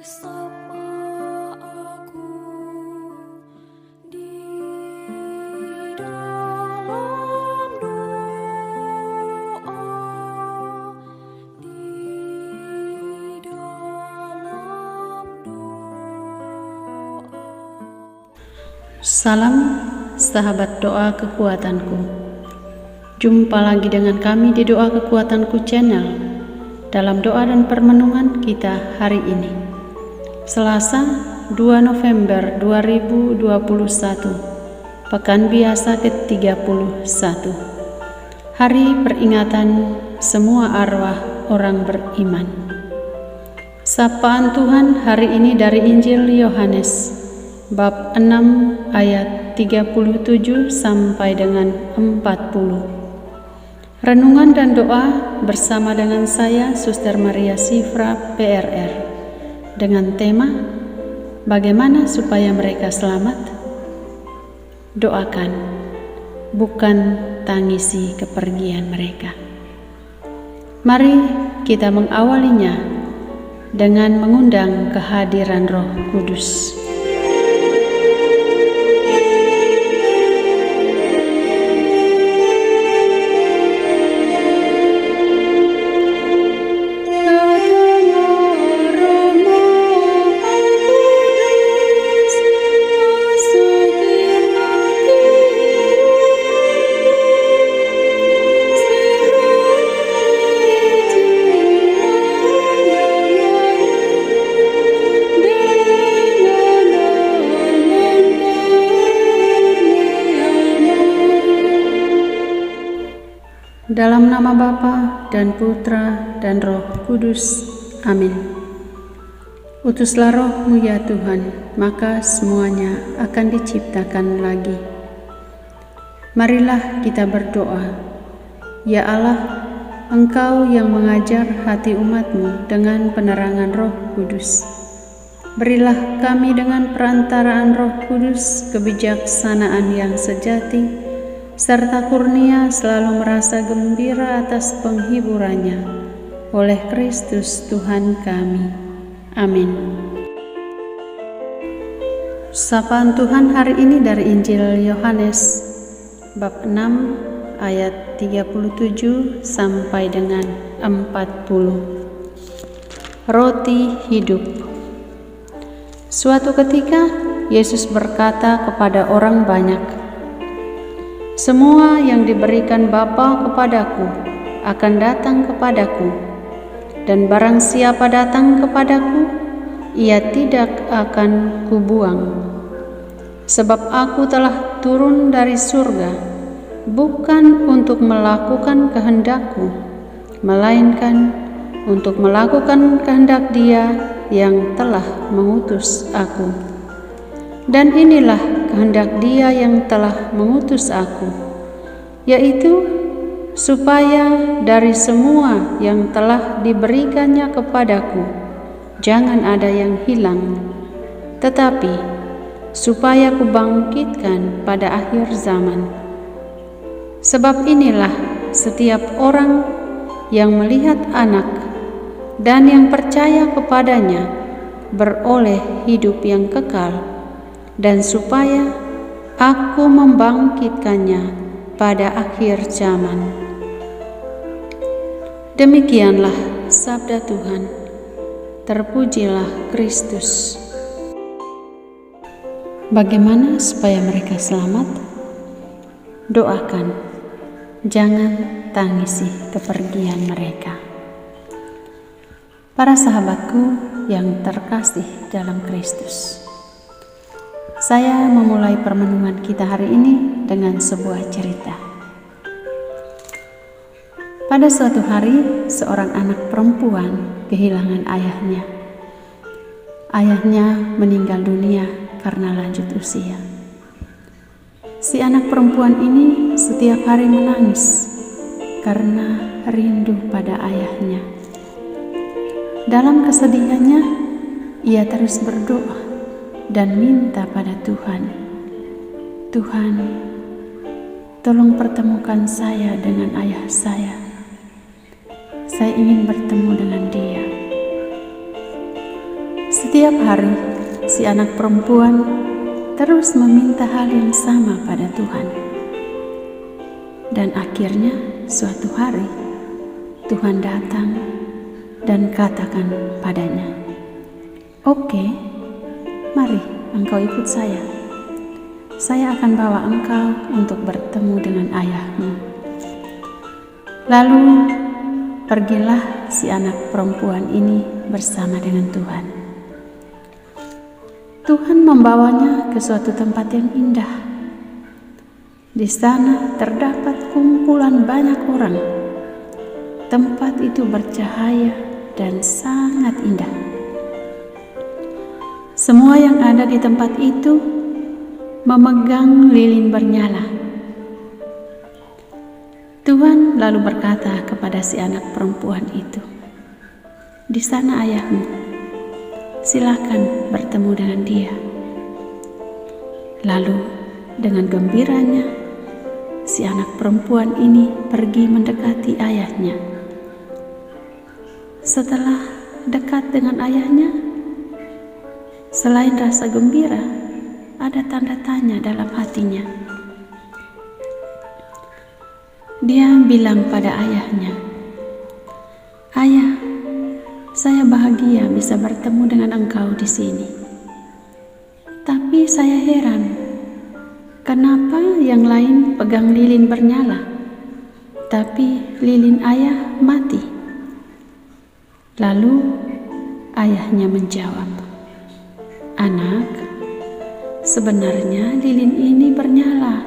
Bersama aku di dalam doa, di dalam doa. Salam sahabat doa kekuatanku. Jumpa lagi dengan kami di Doa Kekuatanku channel dalam doa dan permenungan kita hari ini. Selasa 2 November 2021, Pekan Biasa ke-31. Hari peringatan semua arwah orang beriman. Sapaan Tuhan hari ini dari Injil Yohanes bab 6 ayat 37 sampai dengan 40. Renungan dan doa bersama dengan saya Suster Maria Sifra PRR dengan tema bagaimana supaya mereka selamat. Doakan, bukan tangisi kepergian mereka. Mari kita mengawalinya dengan mengundang kehadiran Roh Kudus. Dalam nama Bapa dan Putra dan Roh Kudus. Amin. Utuslah Roh-Mu ya Tuhan, maka semuanya akan diciptakan lagi. Marilah kita berdoa. Ya Allah, Engkau yang mengajar hati umat-Mu dengan penerangan Roh Kudus. Berilah kami dengan perantaraan Roh Kudus kebijaksanaan yang sejati, serta kurnia selalu merasa gembira atas penghiburannya oleh Kristus Tuhan kami. Amin. Sapaan Tuhan hari ini dari Injil Yohanes bab 6 ayat 37 sampai dengan 40. Roti hidup. Suatu ketika Yesus berkata kepada orang banyak, "Semua yang diberikan Bapa kepadaku akan datang kepadaku, dan barang siapa datang kepadaku, ia tidak akan kubuang. Sebab aku telah turun dari surga, bukan untuk melakukan kehendakku, melainkan untuk melakukan kehendak Dia yang telah mengutus aku. Dan inilah kehendak Dia yang telah mengutus aku, yaitu supaya dari semua yang telah diberikannya kepadaku jangan ada yang hilang, tetapi supaya kubangkitkan pada akhir zaman. Sebab inilah setiap orang yang melihat Anak dan yang percaya kepadanya beroleh hidup yang kekal, dan supaya aku membangkitkannya pada akhir zaman." Demikianlah sabda Tuhan. Terpujilah Kristus. Bagaimana supaya mereka selamat? Doakan, jangan tangisi kepergian mereka. Para sahabatku yang terkasih dalam Kristus, saya memulai permenungan kita hari ini dengan sebuah cerita. Pada suatu hari, seorang anak perempuan kehilangan ayahnya. Ayahnya meninggal dunia karena lanjut usia. Si anak perempuan ini setiap hari menangis karena rindu pada ayahnya. Dalam kesedihannya, ia terus berdoa dan minta pada Tuhan, "Tuhan, tolong pertemukan saya dengan ayah saya. Saya ingin bertemu dengan dia." Setiap hari, si anak perempuan terus meminta hal yang sama pada Tuhan. Dan akhirnya suatu hari, Tuhan datang dan katakan padanya, "Oke, mari engkau ikut saya. Saya akan bawa engkau untuk bertemu dengan ayahmu." Lalu pergilah si anak perempuan ini bersama dengan Tuhan. Tuhan membawanya ke suatu tempat yang indah. Di sana terdapat kumpulan banyak orang. Tempat itu bercahaya dan sangat indah. Semua yang ada di tempat itu memegang lilin bernyala. Tuhan lalu berkata kepada si anak perempuan itu, "Di sana ayahmu, silakan bertemu dengan dia." Lalu dengan gembiranya, si anak perempuan ini pergi mendekati ayahnya. Setelah dekat dengan ayahnya, selain rasa gembira, ada tanda tanya dalam hatinya. Dia bilang pada ayahnya, "Ayah, saya bahagia bisa bertemu dengan engkau di sini. Tapi saya heran, kenapa yang lain pegang lilin bernyala, tapi lilin ayah mati?" Lalu ayahnya menjawab, "Anak, sebenarnya lilin ini bernyala,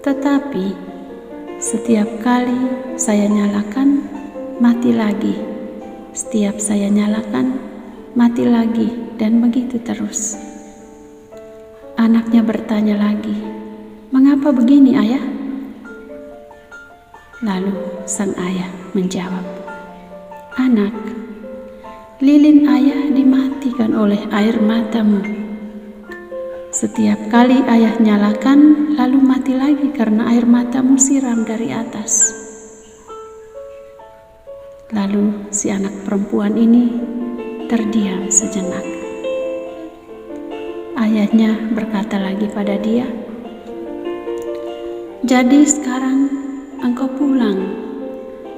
tetapi setiap kali saya nyalakan, mati lagi. Setiap saya nyalakan, mati lagi, dan begitu terus." Anaknya bertanya lagi, "Mengapa begini, ayah?" Lalu sang ayah menjawab, "Anak, lilin ayah dimatikan oleh air matamu. Setiap kali ayah nyalakan, lalu mati lagi karena air matamu siram dari atas." Lalu si anak perempuan ini terdiam sejenak. Ayahnya berkata lagi pada dia, "Jadi sekarang engkau pulang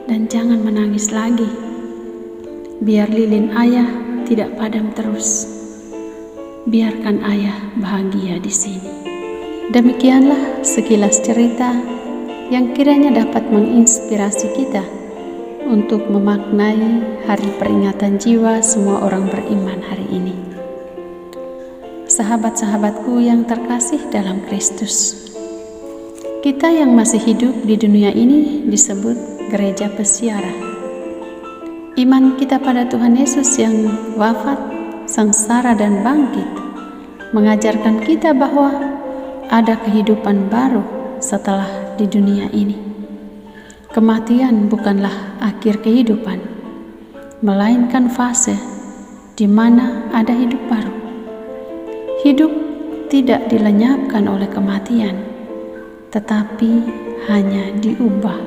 dan jangan menangis lagi. Biar lilin ayah tidak padam terus. Biarkan ayah bahagia di sini." Demikianlah sekilas cerita yang kiranya dapat menginspirasi kita untuk memaknai hari peringatan jiwa semua orang beriman hari ini. Sahabat-sahabatku yang terkasih dalam Kristus, kita yang masih hidup di dunia ini disebut gereja pesiara. Iman kita pada Tuhan Yesus yang wafat, sengsara dan bangkit mengajarkan kita bahwa ada kehidupan baru setelah di dunia ini. Kematian bukanlah akhir kehidupan, melainkan fase di mana ada hidup baru. Hidup tidak dilenyapkan oleh kematian, tetapi hanya diubah.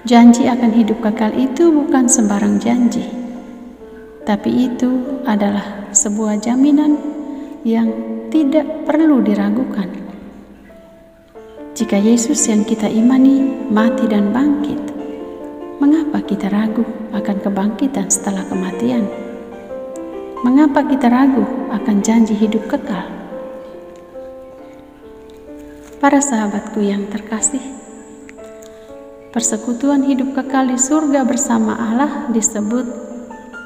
Janji akan hidup kekal itu bukan sembarang janji, tapi itu adalah sebuah jaminan yang tidak perlu diragukan. Jika Yesus yang kita imani mati dan bangkit, mengapa kita ragu akan kebangkitan setelah kematian? Mengapa kita ragu akan janji hidup kekal? Para sahabatku yang terkasih, persekutuan hidup kekal di surga bersama Allah disebut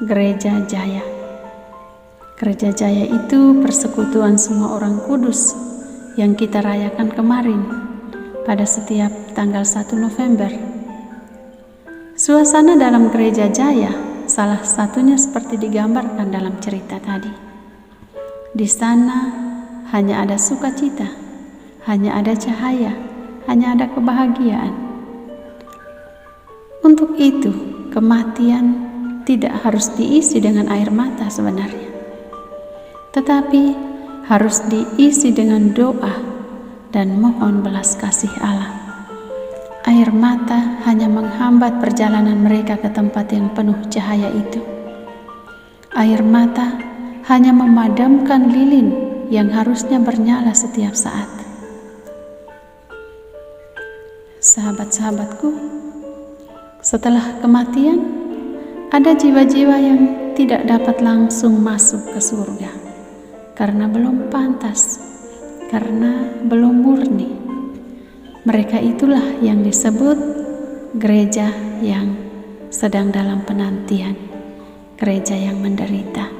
Gereja Jaya. Gereja Jaya itu persekutuan semua orang kudus yang kita rayakan kemarin pada setiap tanggal 1 November. Suasana dalam Gereja Jaya salah satunya seperti digambarkan dalam cerita tadi. Di sana hanya ada sukacita, hanya ada cahaya, hanya ada kebahagiaan. Untuk itu, kematian tidak harus diisi dengan air mata sebenarnya, tetapi harus diisi dengan doa dan mohon belas kasih Allah. Air mata hanya menghambat perjalanan mereka ke tempat yang penuh cahaya itu. Air mata hanya memadamkan lilin yang harusnya bernyala setiap saat. Sahabat-sahabatku, setelah kematian, ada jiwa-jiwa yang tidak dapat langsung masuk ke surga karena belum pantas, karena belum murni. Mereka itulah yang disebut gereja yang sedang dalam penantian, gereja yang menderita.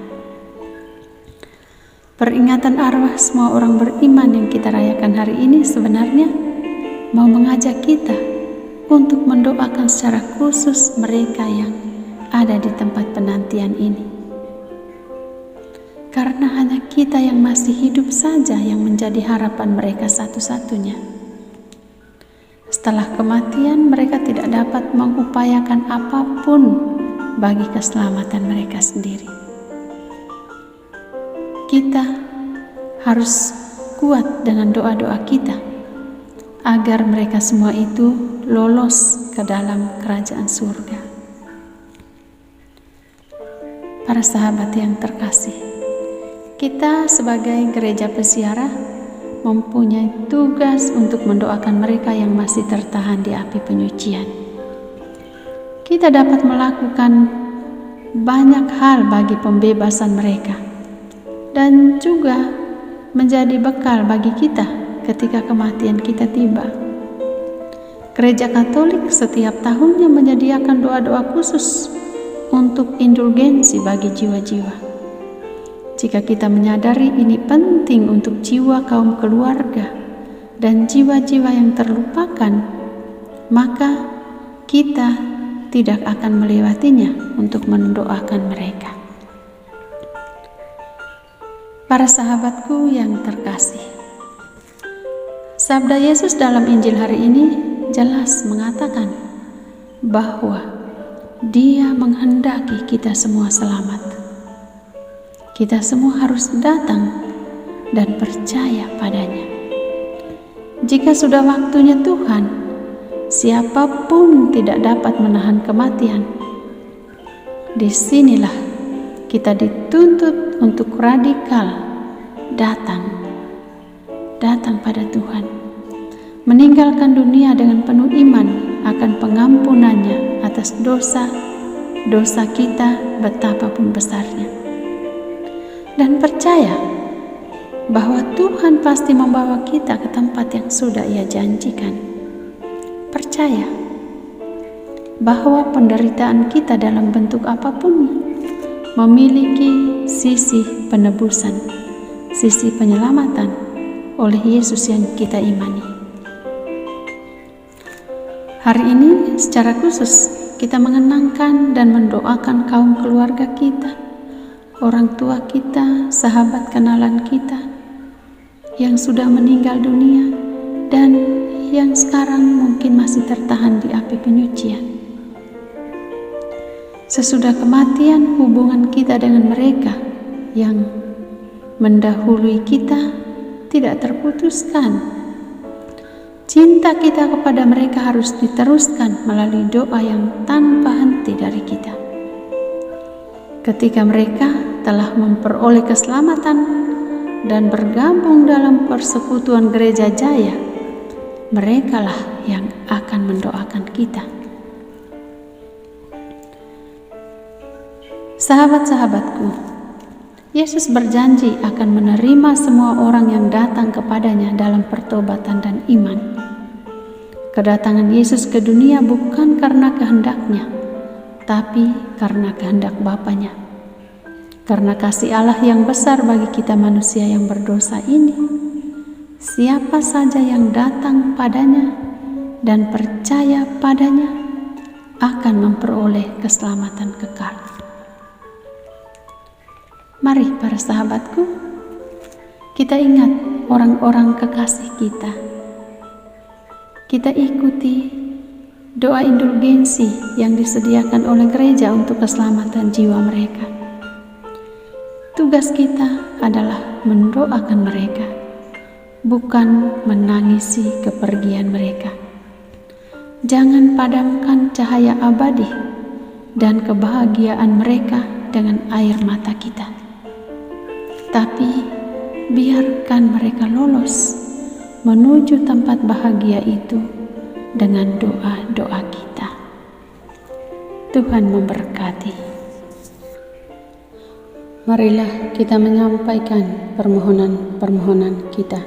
Peringatan arwah semua orang beriman yang kita rayakan hari ini sebenarnya mau mengajak kita untuk mendoakan secara khusus mereka yang ada di tempat penantian ini. Karena hanya kita yang masih hidup saja yang menjadi harapan mereka satu-satunya. Setelah kematian, mereka tidak dapat mengupayakan apapun bagi keselamatan mereka sendiri. Kita harus kuat dengan doa-doa kita agar mereka semua itu lolos ke dalam kerajaan surga. Para sahabat yang terkasih, kita sebagai gereja peziarah mempunyai tugas untuk mendoakan mereka yang masih tertahan di api penyucian. Kita dapat melakukan banyak hal bagi pembebasan mereka dan juga menjadi bekal bagi kita ketika kematian kita tiba. Gereja Katolik setiap tahunnya menyediakan doa-doa khusus untuk indulgensi bagi jiwa-jiwa. Jika kita menyadari ini penting untuk jiwa kaum keluarga dan jiwa-jiwa yang terlupakan, maka kita tidak akan melewatinya untuk mendoakan mereka. Para sahabatku yang terkasih, sabda Yesus dalam Injil hari ini jelas mengatakan bahwa Dia menghendaki kita semua selamat. Kita semua harus datang dan percaya padanya. Jika sudah waktunya Tuhan, siapapun tidak dapat menahan kematian. Disinilah kita dituntut untuk radikal datang pada Tuhan, meninggalkan dunia dengan penuh iman akan pengampunannya atas dosa kita betapapun besarnya. Dan percaya bahwa Tuhan pasti membawa kita ke tempat yang sudah Ia janjikan. Percaya bahwa penderitaan kita dalam bentuk apapun memiliki sisi penebusan, sisi penyelamatan oleh Yesus yang kita imani. Hari ini secara khusus kita mengenangkan dan mendoakan kaum keluarga kita, orang tua kita, sahabat kenalan kita yang sudah meninggal dunia dan yang sekarang mungkin masih tertahan di api penyucian. Sesudah kematian, hubungan kita dengan mereka yang mendahului kita tidak terputuskan. Cinta kita kepada mereka harus diteruskan melalui doa yang tanpa henti dari kita. Ketika mereka telah memperoleh keselamatan dan bergabung dalam persekutuan gereja jaya, merekalah yang akan mendoakan kita. Sahabat-sahabatku, Yesus berjanji akan menerima semua orang yang datang kepadanya dalam pertobatan dan iman. Kedatangan Yesus ke dunia bukan karena kehendaknya, tapi karena kehendak Bapanya. Karena kasih Allah yang besar bagi kita manusia yang berdosa ini, siapa saja yang datang padanya dan percaya padanya akan memperoleh keselamatan kekal. Mari para sahabatku, kita ingat orang-orang kekasih kita. Kita ikuti doa indulgensi yang disediakan oleh gereja untuk keselamatan jiwa mereka. Tugas kita adalah mendoakan mereka, bukan menangisi kepergian mereka. Jangan padamkan cahaya abadi dan kebahagiaan mereka dengan air mata kita. Tapi biarkan mereka lolos menuju tempat bahagia itu dengan doa-doa kita. Tuhan memberkati. Marilah kita menyampaikan permohonan-permohonan kita.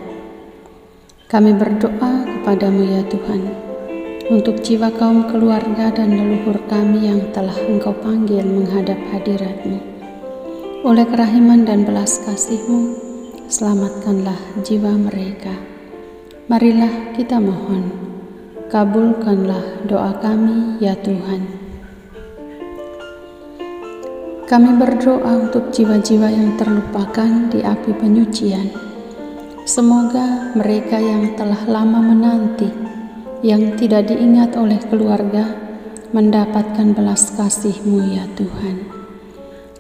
Kami berdoa kepadamu ya Tuhan, untuk jiwa kaum keluarga dan leluhur kami yang telah Engkau panggil menghadap hadirat-Mu. Oleh kerahiman dan belas kasih-Mu, selamatkanlah jiwa mereka. Marilah kita mohon, kabulkanlah doa kami ya Tuhan. Kami berdoa untuk jiwa-jiwa yang terlupakan di api penyucian. Semoga mereka yang telah lama menanti, yang tidak diingat oleh keluarga, mendapatkan belas kasih-Mu ya Tuhan.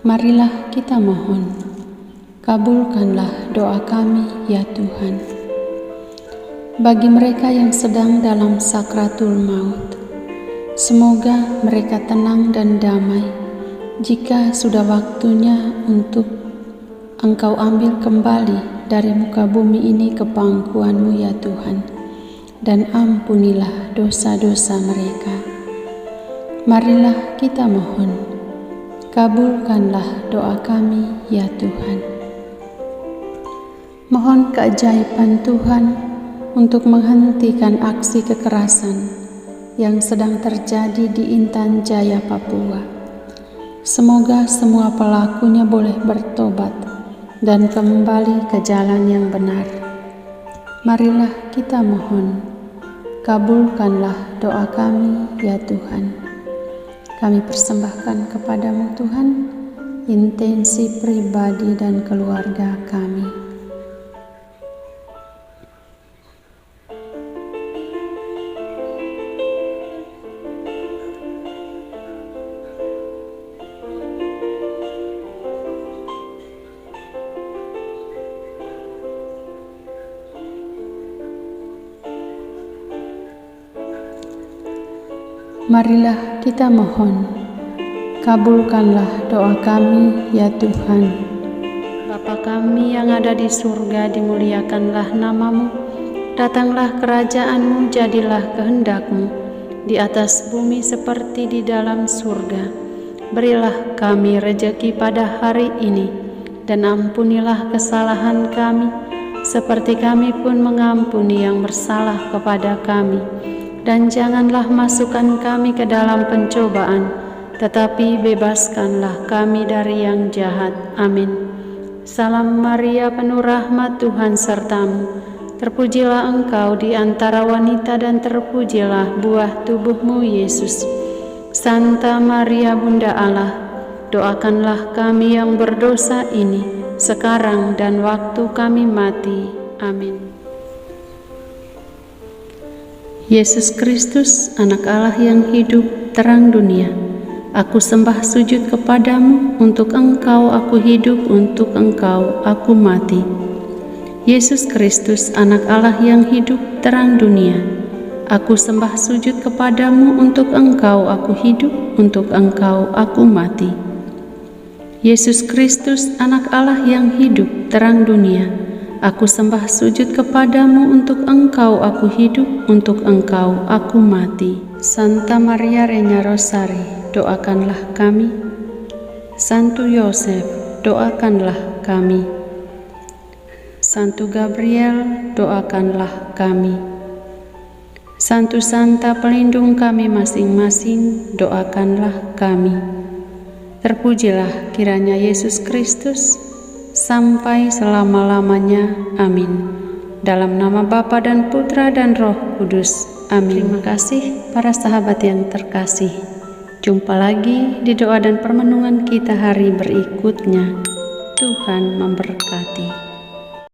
Marilah kita mohon, kabulkanlah doa kami ya Tuhan. Bagi mereka yang sedang dalam sakratul maut, semoga mereka tenang dan damai jika sudah waktunya untuk Engkau ambil kembali dari muka bumi ini ke pangkuan-Mu ya Tuhan, dan ampunilah dosa-dosa mereka. Marilah kita mohon, kabulkanlah doa kami ya Tuhan. Mohon keajaiban Tuhan untuk menghentikan aksi kekerasan yang sedang terjadi di Intan Jaya, Papua. Semoga semua pelakunya boleh bertobat dan kembali ke jalan yang benar. Marilah kita mohon, kabulkanlah doa kami ya Tuhan. Kami persembahkan kepadamu Tuhan, intensi pribadi dan keluarga kami. Marilah kita mohon, kabulkanlah doa kami ya Tuhan. Bapa kami yang ada di surga, dimuliakanlah nama-Mu. Datanglah kerajaan-Mu, jadilah kehendak-Mu di atas bumi seperti di dalam surga. Berilah kami rejeki pada hari ini, dan ampunilah kesalahan kami, seperti kami pun mengampuni yang bersalah kepada kami. Dan janganlah masukkan kami ke dalam pencobaan, tetapi bebaskanlah kami dari yang jahat. Amin. Salam Maria, penuh rahmat, Tuhan sertamu. Terpujilah engkau di antara wanita, dan terpujilah buah tubuh-Mu, Yesus. Santa Maria, Bunda Allah, doakanlah kami yang berdosa ini, sekarang dan waktu kami mati. Amin. Yesus Kristus, Anak Allah yang hidup, terang dunia, aku sembah sujud kepadamu, untuk Engkau aku hidup, untuk Engkau aku mati. Yesus Kristus, Anak Allah yang hidup, terang dunia, aku sembah sujud kepadamu, untuk Engkau aku hidup, untuk Engkau aku mati. Yesus Kristus, Anak Allah yang hidup, terang dunia, aku sembah sujud kepadamu, untuk Engkau aku hidup, untuk Engkau aku mati. Santa Maria Reina Rosari, doakanlah kami. Santo Yosef, doakanlah kami. Santo Gabriel, doakanlah kami. Santo Santa pelindung kami masing-masing, doakanlah kami. Terpujilah kiranya Yesus Kristus sampai selama-lamanya. Amin. Dalam nama Bapa dan Putra dan Roh Kudus. Amin. Terima kasih para sahabat yang terkasih. Jumpa lagi di doa dan permenungan kita hari berikutnya. Tuhan memberkati.